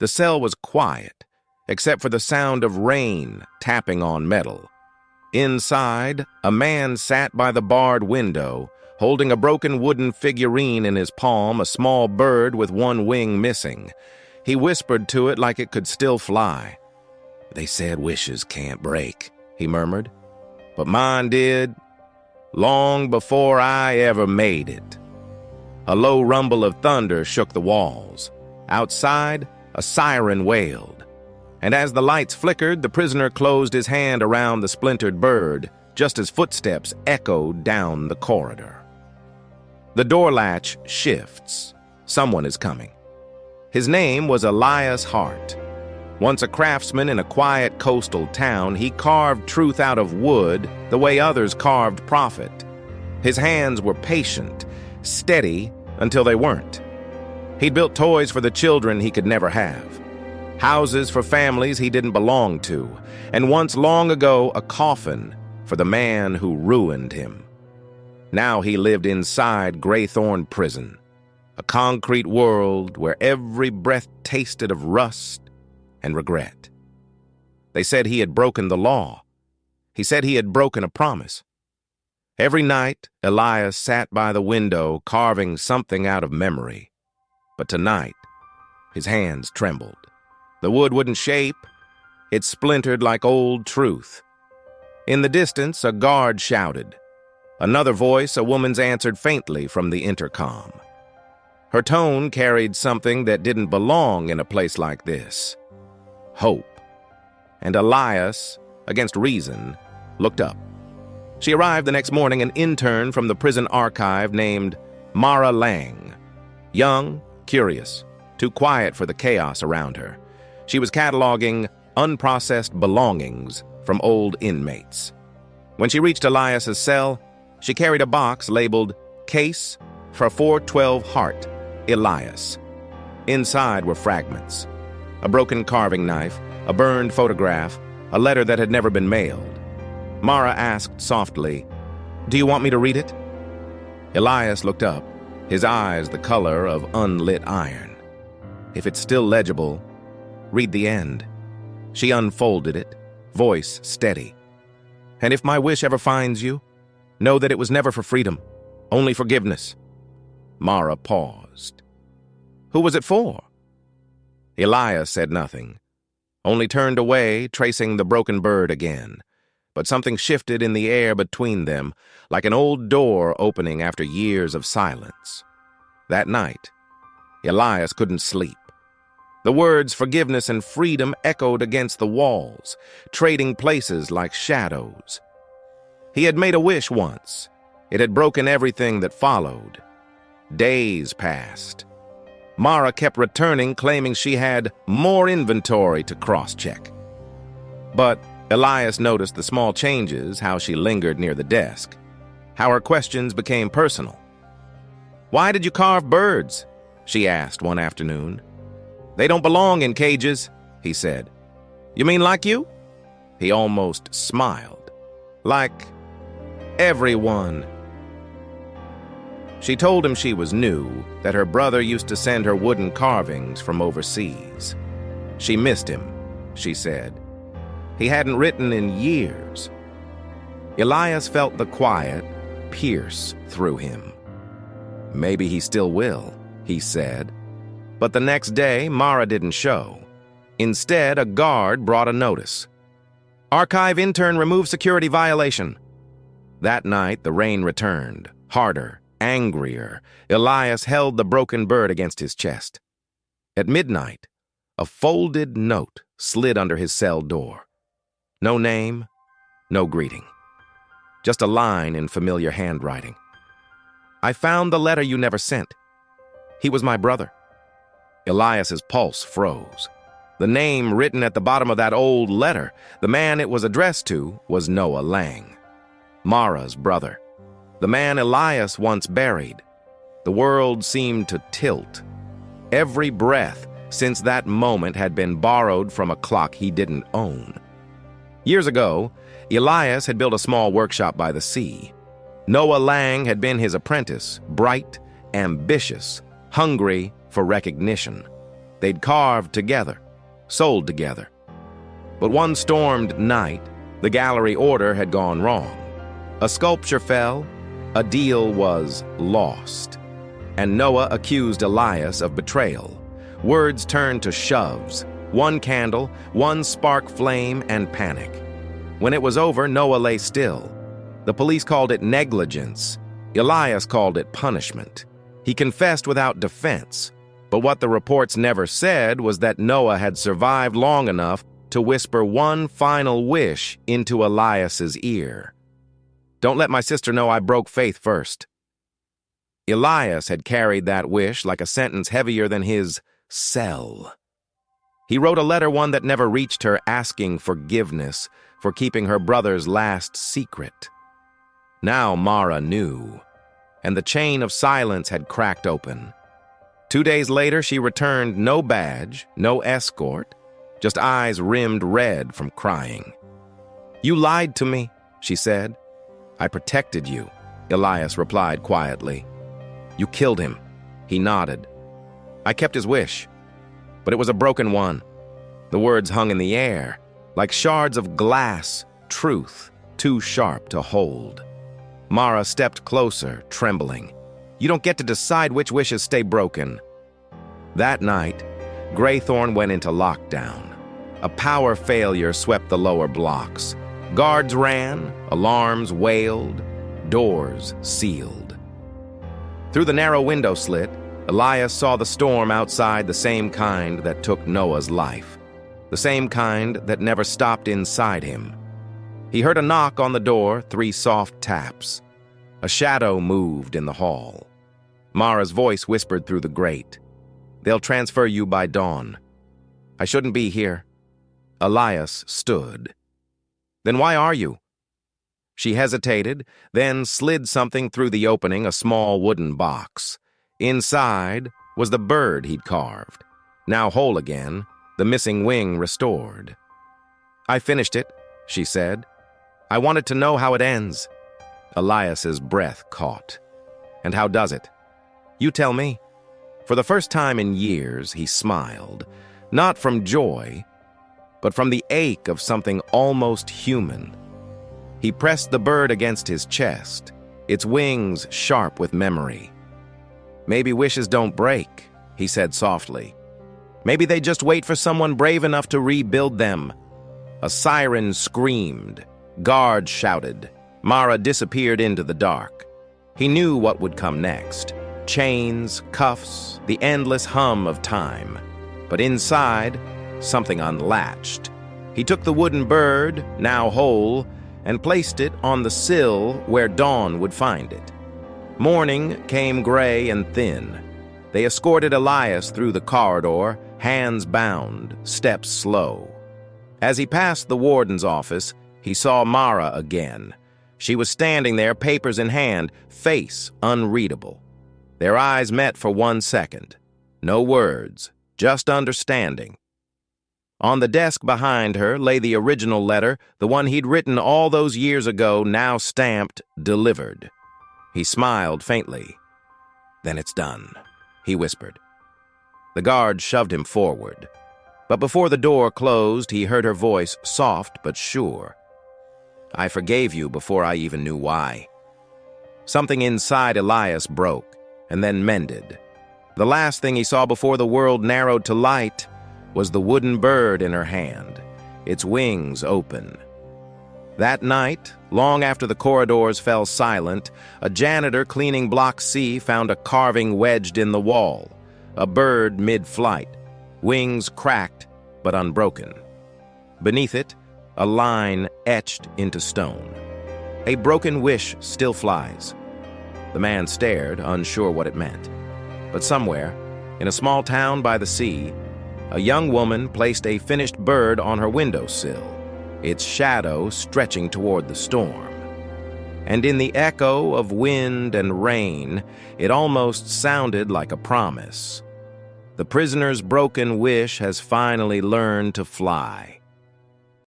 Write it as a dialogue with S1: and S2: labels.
S1: The cell was quiet, except for the sound of rain tapping on metal. Inside, a man sat by the barred window, holding a broken wooden figurine in his palm, a small bird with one wing missing. He whispered to it like it could still fly. "They said wishes can't break," he murmured. "But mine did, long before I ever made it." A low rumble of thunder shook the walls. Outside, a siren wailed. And as the lights flickered, the prisoner closed his hand around the splintered bird, just as footsteps echoed down the corridor. The door latch shifts. Someone is coming. His name was Elias Hart. Once a craftsman in a quiet coastal town, he carved truth out of wood the way others carved profit. His hands were patient, steady until they weren't. He'd built toys for the children he could never have, houses for families he didn't belong to, and once long ago a coffin for the man who ruined him. Now he lived inside Graythorn Prison, a concrete world where every breath tasted of rust and regret. They said he had broken the law. He said he had broken a promise. Every night, Elias sat by the window carving something out of memory. But tonight, his hands trembled. The wood wouldn't shape. It splintered like old truth. In the distance, a guard shouted. Another voice, a woman's, answered faintly from the intercom. Her tone carried something that didn't belong in a place like this. Hope. And Elias, against reason, looked up. She arrived the next morning, an intern from the prison archive named Mara Lang. Young, curious, too quiet for the chaos around her. She was cataloging unprocessed belongings from old inmates. When she reached Elias's cell, she carried a box labeled Case for 412 Hart, Elias. Inside were fragments. A broken carving knife, a burned photograph, a letter that had never been mailed. Mara asked softly, "Do you want me to read it?" Elias looked up, his eyes the color of unlit iron. "If it's still legible, read the end." She unfolded it, voice steady. "And if my wish ever finds you, know that it was never for freedom, only forgiveness." Mara paused. "Who was it for?" Elias said nothing, only turned away, tracing the broken bird again. But something shifted in the air between them, like an old door opening after years of silence. That night, Elias couldn't sleep. The words forgiveness and freedom echoed against the walls, trading places like shadows. He had made a wish once. It had broken everything that followed. Days passed. Mara kept returning, claiming she had more inventory to cross-check. But Elias noticed the small changes, how she lingered near the desk, how her questions became personal. "Why did you carve birds?" she asked one afternoon. "They don't belong in cages," he said. "You mean like you?" He almost smiled. "Like everyone." She told him she was new, that her brother used to send her wooden carvings from overseas. She missed him, she said. He hadn't written in years. Elias felt the quiet pierce through him. "Maybe he still will," he said. But the next day, Mara didn't show. Instead, a guard brought a notice. "Archive intern removed security violation." That night, the rain returned, harder, angrier. Elias held the broken bird against his chest. At midnight, a folded note slid under his cell door. No name, no greeting. Just a line in familiar handwriting. "I found the letter you never sent. He was my brother." Elias's pulse froze. The name written at the bottom of that old letter, the man it was addressed to, was Noah Lang, Mara's brother, the man Elias once buried. The world seemed to tilt. Every breath since that moment had been borrowed from a clock he didn't own. Years ago, Elias had built a small workshop by the sea. Noah Lang had been his apprentice, bright, ambitious, hungry for recognition. They'd carved together, sold together. But one stormed night, the gallery order had gone wrong. A sculpture fell, a deal was lost. And Noah accused Elias of betrayal. Words turned to shoves. One candle, one spark flame, and panic. When it was over, Noah lay still. The police called it negligence. Elias called it punishment. He confessed without defense. But what the reports never said was that Noah had survived long enough to whisper one final wish into Elias's ear. "Don't let my sister know I broke faith first." Elias had carried that wish like a sentence heavier than his cell. He wrote a letter, one that never reached her, asking forgiveness for keeping her brother's last secret. Now Mara knew, and the chain of silence had cracked open. 2 days later, she returned, no badge, no escort, just eyes rimmed red from crying. "You lied to me," she said. "I protected you," Elias replied quietly. "You killed him." He nodded. "I kept his wish, but it was a broken one." The words hung in the air, like shards of glass, truth, too sharp to hold. Mara stepped closer, trembling. "You don't get to decide which wishes stay broken." That night, Graythorn went into lockdown. A power failure swept the lower blocks. Guards ran, alarms wailed, doors sealed. Through the narrow window slit, Elias saw the storm outside, the same kind that took Noah's life, the same kind that never stopped inside him. He heard a knock on the door, 3 soft taps. A shadow moved in the hall. Mara's voice whispered through the grate. "They'll transfer you by dawn." "I shouldn't be here." Elias stood. "Then why are you?" She hesitated, then slid something through the opening, a small wooden box. Inside was the bird he'd carved, now whole again, the missing wing restored. "I finished it," she said. "I wanted to know how it ends." Elias's breath caught. "And how does it?" "You tell me." For the first time in years, he smiled, not from joy, but from the ache of something almost human. He pressed the bird against his chest, its wings sharp with memory. "Maybe wishes don't break," he said softly. "Maybe they just wait for someone brave enough to rebuild them." A siren screamed. Guards shouted. Mara disappeared into the dark. He knew what would come next. Chains, cuffs, the endless hum of time. But inside, something unlatched. He took the wooden bird, now whole, and placed it on the sill where dawn would find it. Morning came gray and thin. They escorted Elias through the corridor, hands bound, steps slow. As he passed the warden's office, he saw Mara again. She was standing there, papers in hand, face unreadable. Their eyes met for 1 second. No words, just understanding. On the desk behind her lay the original letter, the one he'd written all those years ago, now stamped, delivered. He smiled faintly. "Then it's done," he whispered. The guard shoved him forward. But before the door closed, he heard her voice, soft but sure. "I forgave you before I even knew why." Something inside Elias broke, and then mended. The last thing he saw before the world narrowed to light was the wooden bird in her hand, its wings open. That night, long after the corridors fell silent, a janitor cleaning Block C found a carving wedged in the wall, a bird mid-flight, wings cracked but unbroken. Beneath it, a line etched into stone. "A broken wish still flies." The man stared, unsure what it meant. But somewhere, in a small town by the sea, a young woman placed a finished bird on her windowsill, its shadow stretching toward the storm. And in the echo of wind and rain, it almost sounded like a promise. The prisoner's broken wish has finally learned to fly.